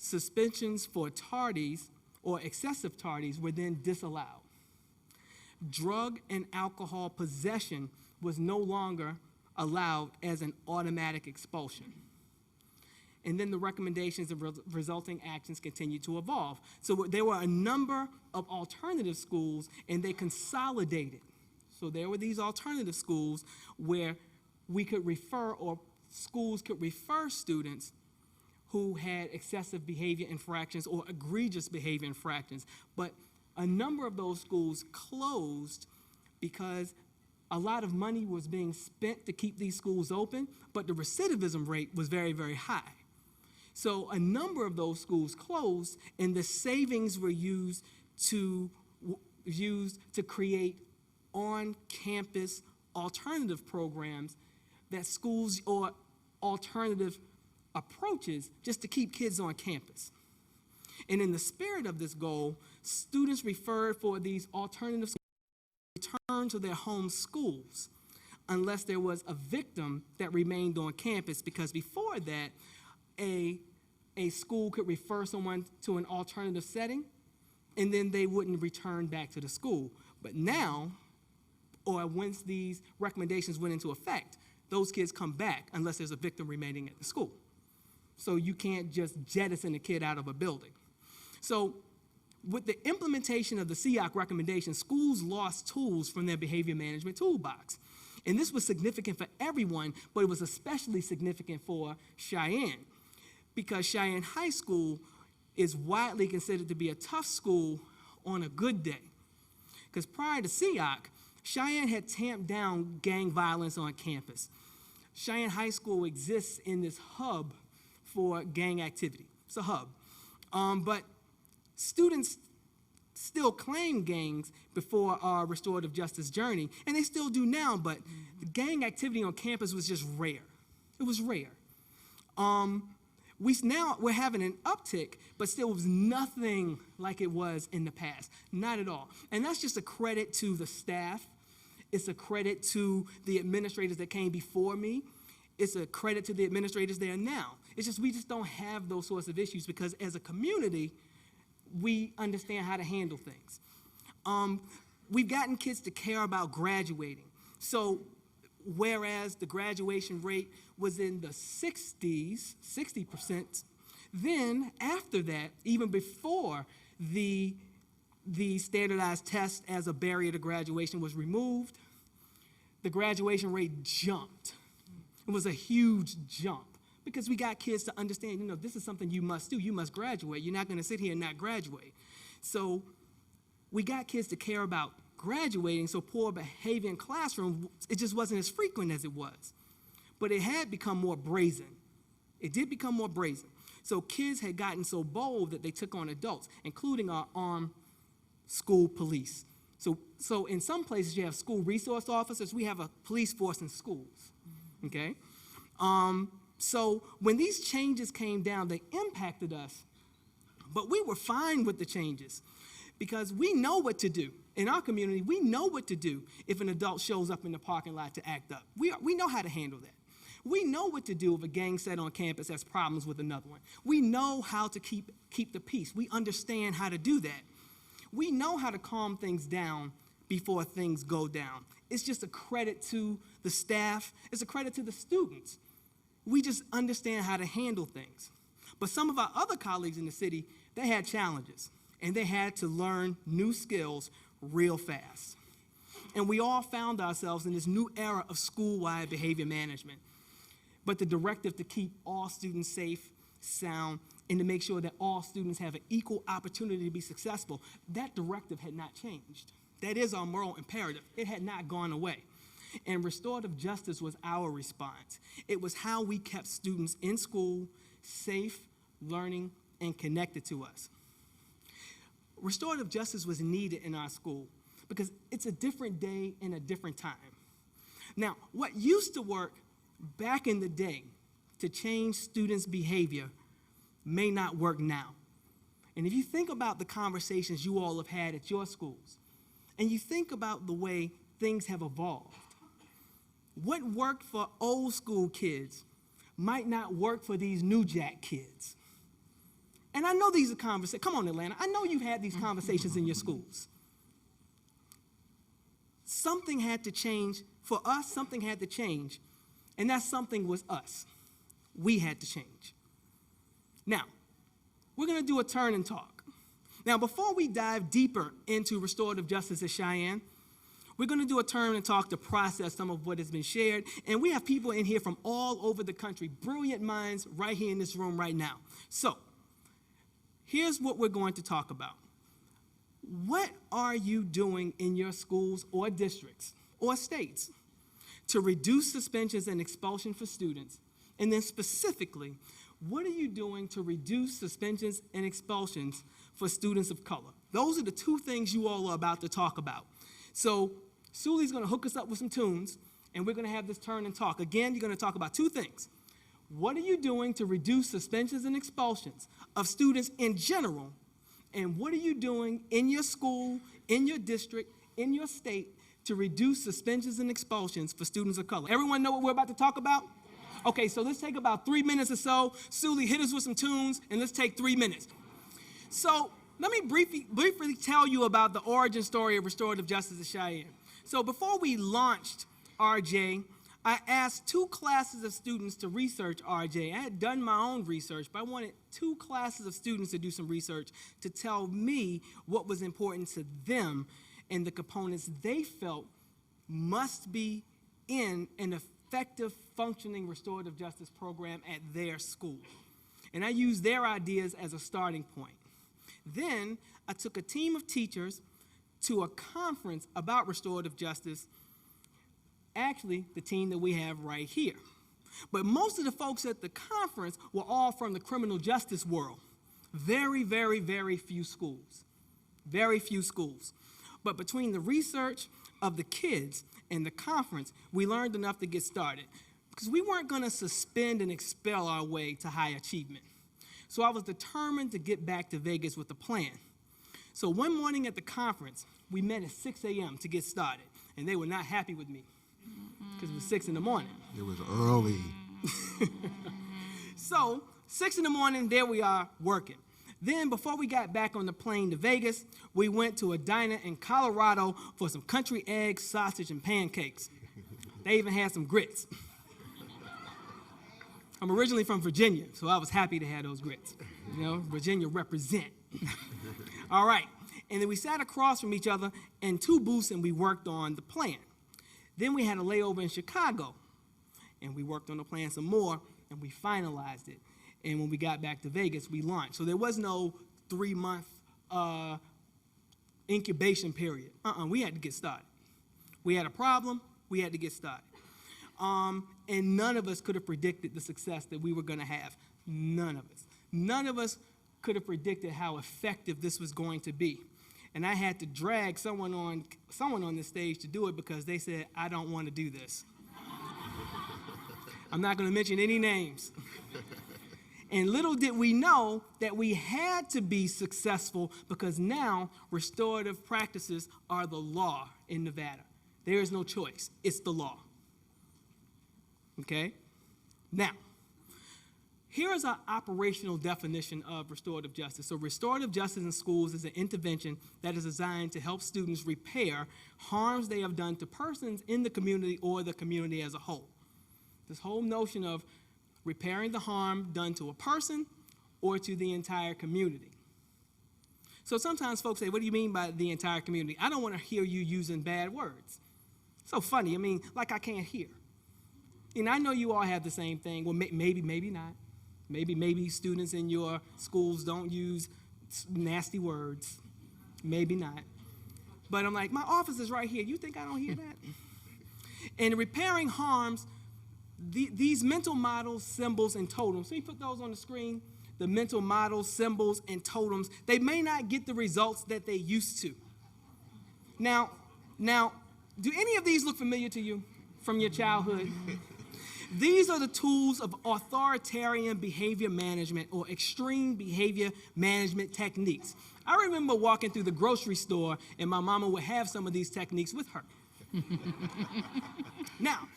suspensions for tardies or excessive tardies were then disallowed. Drug and alcohol possession was no longer allowed as an automatic expulsion. And then the recommendations and resulting actions continued to evolve. So there were a number of alternative schools, and they consolidated. So there were these alternative schools where we could refer, or schools could refer students who had excessive behavior infractions or egregious behavior infractions. But a number of those schools closed because a lot of money was being spent to keep these schools open, but the recidivism rate was very, very high. So a number of those schools closed, and the savings were used to create on-campus alternative programs that schools, or alternative approaches, just to keep kids on campus. And in the spirit of this goal, students referred for these alternative schools to return to their home schools unless there was a victim that remained on campus, because before that, a school could refer someone to an alternative setting, and then they wouldn't return back to the school. But now, or once these recommendations went into effect, those kids come back unless there's a victim remaining at the school. So you can't just jettison a kid out of a building. So with the implementation of the SEOC recommendations, schools lost tools from their behavior management toolbox. And this was significant for everyone, but it was especially significant for Cheyenne, because Cheyenne High School is widely considered to be a tough school on a good day. Because prior to SEOC, Cheyenne had tamped down gang violence on campus. Cheyenne High School exists in this hub for gang activity. It's a hub. But students still claim gangs before our restorative justice journey, and they still do now, but the gang activity on campus was just rare. It was rare. We're having an uptick, but still was nothing like it was in the past. Not at all. And that's just a credit to the staff. It's a credit to the administrators that came before me. It's a credit to the administrators there now. It's just we just don't have those sorts of issues because as a community, we understand how to handle things. We've gotten kids to care about graduating. So whereas the graduation rate was in the 60s, 60%, then after that, even before the standardized test as a barrier to graduation was removed, the graduation rate jumped. It was a huge jump because we got kids to understand, this is something you must do. You must graduate. You're not going to sit here and not graduate. So we got kids to care about graduating, so poor behavior in classroom, it just wasn't as frequent as it was. But it had become more brazen. It did become more brazen. So kids had gotten so bold that they took on adults, including our armed school police. So in some places you have school resource officers. We have a police force in schools, okay? So when these changes came down, they impacted us, but we were fine with the changes because we know what to do. In our community, we know what to do if an adult shows up in the parking lot to act up. We know how to handle that. We know what to do if a gang set on campus has problems with another one. We know how to keep the peace. We understand how to do that. We know how to calm things down before things go down. It's just a credit to the staff. It's a credit to the students. We just understand how to handle things. But some of our other colleagues in the city, they had challenges, and they had to learn new skills real fast. And we all found ourselves in this new era of school-wide behavior management. But the directive to keep all students safe, sound, and to make sure that all students have an equal opportunity to be successful, that directive had not changed. That is our moral imperative. It had not gone away. And restorative justice was our response. It was how we kept students in school, safe, learning, and connected to us. Restorative justice was needed in our school because it's a different day and a different time. Now, what used to work back in the day to change students' behavior may not work now. And if you think about the conversations you all have had at your schools, and you think about the way things have evolved, what worked for old school kids might not work for these new jack kids. And And I know these are conversations. Come on, Atlanta. I know you've had these conversations in your schools. Something had to change. For us, something had to change. And that something was us. We had to change. Now, we're going to do a turn and talk. Now, before we dive deeper into restorative justice at Cheyenne, we're going to do a turn and talk to process some of what has been shared. And we have people in here from all over the country, brilliant minds right here in this room right now. So, here's what we're going to talk about. What are you doing in your schools or districts or states to reduce suspensions and expulsion for students? And then specifically, what are you doing to reduce suspensions and expulsions for students of color? Those are the two things you all are about to talk about. So Sully's going to hook us up with some tunes, and we're going to have this turn and talk. Again, you're going to talk about two things. What are you doing to reduce suspensions and expulsions of students in general? And what are you doing in your school, in your district, in your state to reduce suspensions and expulsions for students of color? Everyone know what we're about to talk about? Okay, so let's take about 3 minutes or so. Sully, hit us with some tunes, and let's take 3 minutes. So let me briefly tell you about the origin story of restorative justice at Cheyenne. So before we launched RJ, I asked 2 classes of students to research RJ. I had done my own research, but I wanted 2 classes of students to do some research to tell me what was important to them and the components they felt must be in an effective, functioning restorative justice program at their school. And I used their ideas as a starting point. Then I took a team of teachers to a conference about restorative justice, actually the team that we have right here. But most of the folks at the conference were all from the criminal justice world. Very, very, very few schools. Very few schools. But between the research of the kids and the conference, we learned enough to get started. Because we weren't going to suspend and expel our way to high achievement. So I was determined to get back to Vegas with a plan. So one morning at the conference, we met at 6 a.m. to get started. And they were not happy with me because it was 6 in the morning. It was early. So 6 in the morning, there we are working. Then before we got back on the plane to Vegas, we went to a diner in Colorado for some country eggs, sausage, and pancakes. They even had some grits. I'm originally from Virginia, so I was happy to have those grits. You know, Virginia represent. All right, and then we sat across from each other in 2 booths and we worked on the plan. Then we had a layover in Chicago, and we worked on the plan some more, and we finalized it. And when we got back to Vegas, we launched. So there was no 3-month incubation period. We had to get started. We had a problem, we had to get started. And none of us could have predicted the success that we were going to have. None of us. None of us could have predicted how effective this was going to be. And I had to drag someone on the stage to do it because they said, I don't want to do this. I'm not going to mention any names. And little did we know that we had to be successful because now restorative practices are the law in Nevada. There is no choice. It's the law. Okay? Now, here is our operational definition of restorative justice. So restorative justice in schools is an intervention that is designed to help students repair harms they have done to persons in the community or the community as a whole. This whole notion of repairing the harm done to a person or to the entire community. So sometimes folks say, what do you mean by the entire community? I don't want to hear you using bad words. So funny, I mean, like I can't hear. And I know you all have the same thing. Well, maybe not. Maybe students in your schools don't use nasty words. Maybe not. But I'm like, my office is right here. You think I don't hear that? And repairing harms, these mental models, symbols, and totems. So you put those on the screen, the mental models, symbols, and totems. They may not get the results that they used to. Now, do any of these look familiar to you from your childhood? These are the tools of authoritarian behavior management or extreme behavior management techniques. I remember walking through the grocery store and my mama would have some of these techniques with her. Now,